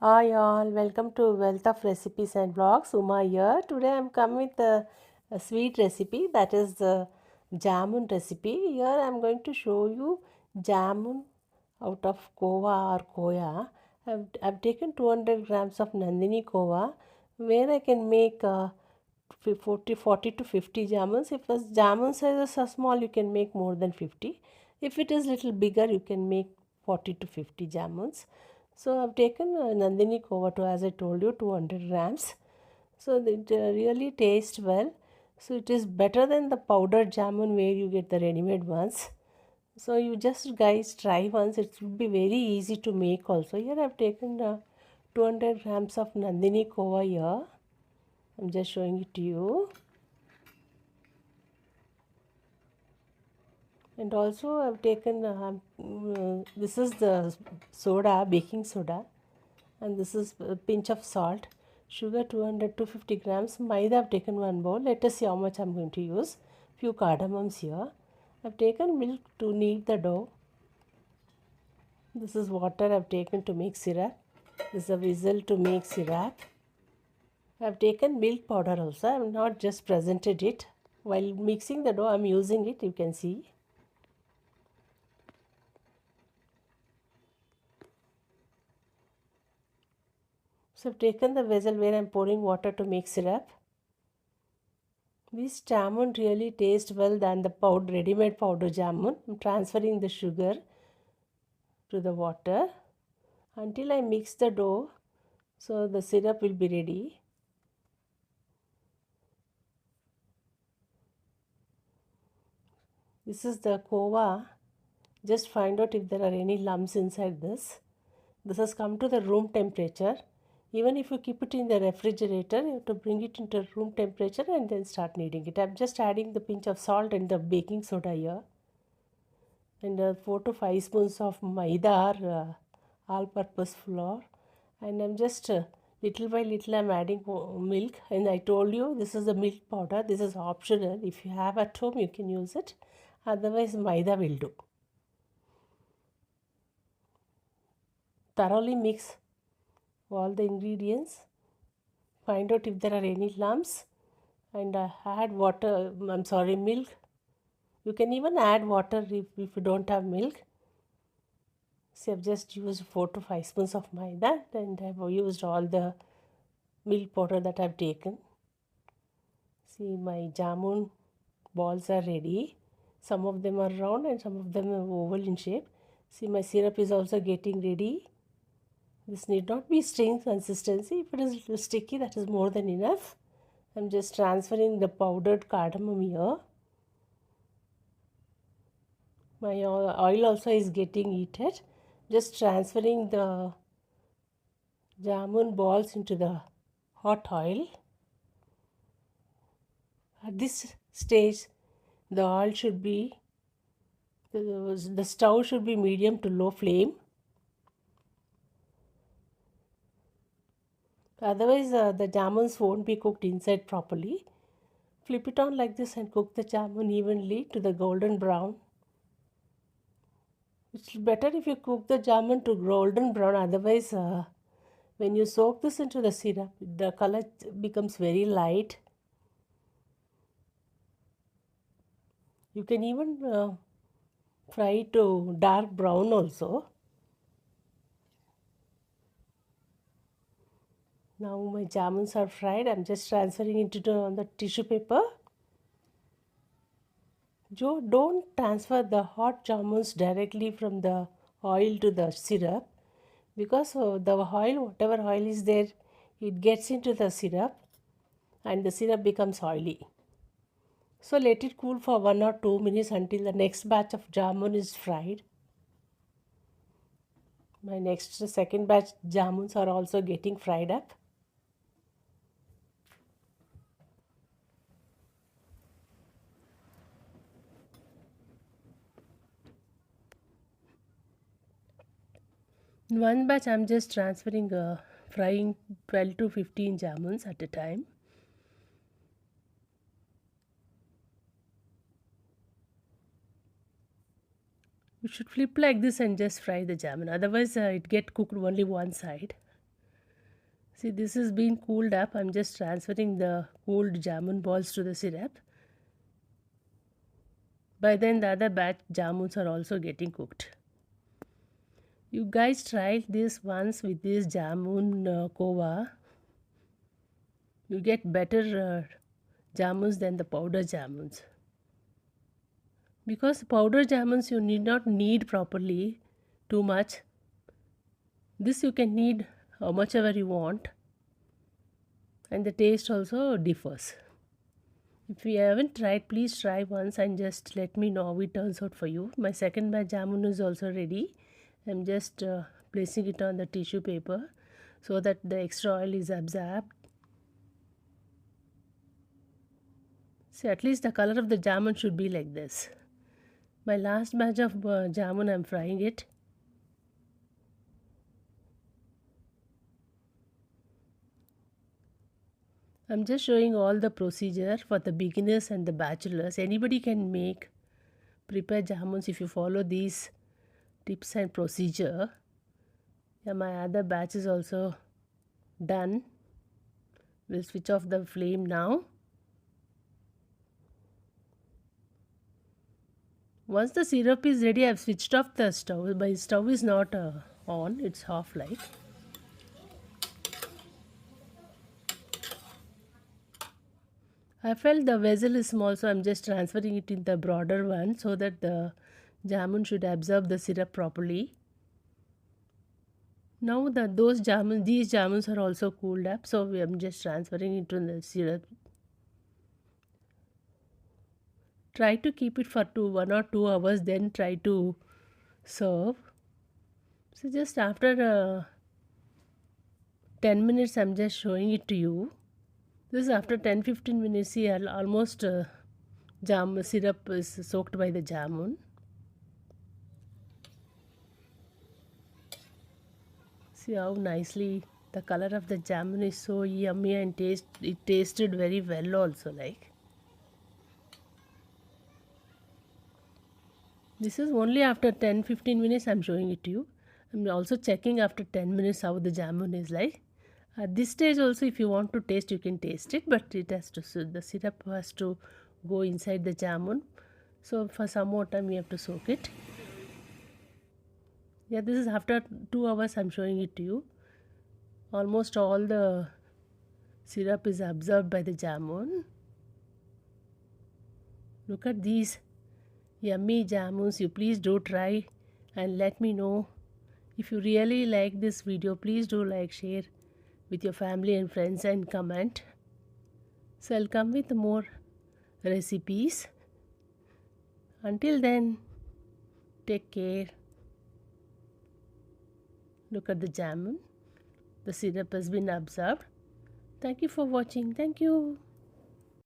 Hi all, welcome to Wealth of Recipes and Blogs. Uma here. Today I'm come with a sweet recipe, that is the jamun recipe. Here I'm going to show you jamun out of kova or koya. I've taken 200 grams of Nandini kova, where I can make 40 to 50 jamuns. If the jamun sizes are small, you can make more than 50. If it is little bigger, you can make 40 to 50 jamuns. So I've taken Nandini Kova to, as I told you, 200 grams. So it really tastes well. So it is better than the powdered jamun where you get the ready-made ones. So you just guys try once. It will be very easy to make also. Here I've taken 200 grams of Nandini Kova here. I'm just showing it to you. And also I've taken, this is the soda, baking soda. And this is a pinch of salt, sugar 200 to 50 grams, maida I've taken one bowl. Let us see how much I'm going to use. Few cardamoms here. I've taken milk to knead the dough. This is water I've taken to make syrup. This is a whistle to make syrup. I've taken milk powder also. I'm not just presented it. While mixing the dough, I'm using it, you can see. So I've taken the vessel where I'm pouring water to make syrup. This jamun really tastes well than the ready-made powder jamun. I'm transferring the sugar to the water until I mix the dough, so the syrup will be ready. This is the kova. Just find out if there are any lumps inside this. This has come to the room temperature. Even if you keep it in the refrigerator, you have to bring it into room temperature and then start kneading it. I'm just adding the pinch of salt and the baking soda here. And 4 to 5 spoons of maida or all-purpose flour. And I'm just little by little I'm adding milk. And I told you this is the milk powder. This is optional. If you have at home, you can use it. Otherwise, maida will do. Thoroughly mix all the ingredients. Find out if there are any lumps. And add water. I'm sorry, milk. You can even add water if you don't have milk. See, I've just used 4 to 5 spoons of maida and I've used all the milk powder that I've taken. See, my jamun balls are ready. Some of them are round and some of them are oval in shape. See, my syrup is also getting ready. This need not be string consistency. If it is a little sticky, that is more than enough. I'm just transferring the powdered cardamom here. My oil also is getting heated. Just transferring the jamun balls into the hot oil. At this stage, the oil should be, the stove should be medium to low flame. Otherwise, the jamuns won't be cooked inside properly. Flip it on like this and cook the jamun evenly to the golden brown. It's better if you cook the jamun to golden brown. Otherwise, when you soak this into the syrup, the color becomes very light. You can even fry it to dark brown also. Now my jamuns are fried. I'm just transferring it on the tissue paper. Joe, don't transfer the hot jamuns directly from the oil to the syrup, because the oil, whatever oil is there, it gets into the syrup and the syrup becomes oily. So let it cool for 1 or 2 minutes until the next batch of jamun is fried. My next second batch jamuns are also getting fried up. In one batch, I'm just transferring frying 12 to 15 jamuns at a time. You should flip like this and just fry the jamun. Otherwise, it get cooked only one side. See, this is being cooled up. I'm just transferring the cooled jamun balls to the syrup. By then the other batch jamuns are also getting cooked. You guys try this once with this jamun kova. You get better jamuns than the powder jamuns. Because powder jamuns you need not knead properly too much. This you can knead how much ever you want, and the taste also differs. If you haven't tried, please try once and just let me know how it turns out for you. My second batch jamun is also ready. I'm just placing it on the tissue paper so that the extra oil is absorbed. See, at least the color of the jamun should be like this. My last batch of jamun, I'm frying it. I'm just showing all the procedure for the beginners and the bachelors. Anybody can prepare jamuns if you follow these tips and procedure. Yeah, my other batch is also done. We'll switch off the flame now. Once the syrup is ready, I've switched off the stove. My stove is not on, it's half light. I felt the vessel is small, so I'm just transferring it in the broader one so that the jamun should absorb the syrup properly. Now these jamuns are also cooled up, so I'm just transferring it to the syrup. Try to keep it for 1 or 2 hours, then try to serve. So just after 10 minutes, I'm just showing it to you. This is after 10-15 minutes. See, almost jam syrup is soaked by the jamun. See how nicely the color of the jamun is so yummy, and it tasted very well also. Like, this is only after 10-15 minutes I'm showing it to you. I'm also checking after 10 minutes how the jamun is like. At this stage also, if you want to taste, you can taste it, but it has to, so the syrup has to go inside the jamun. So for some more time we have to soak it. Yeah, this is after 2 hours I'm showing it to you. Almost all the syrup is absorbed by the jamun. Look at these yummy jamuns. You please do try and let me know. If you really like this video, please do like, share with your family and friends and comment. So I'll come with more recipes. Until then, take care. Look at the jamun. The syrup has been absorbed. Thank you for watching. Thank you.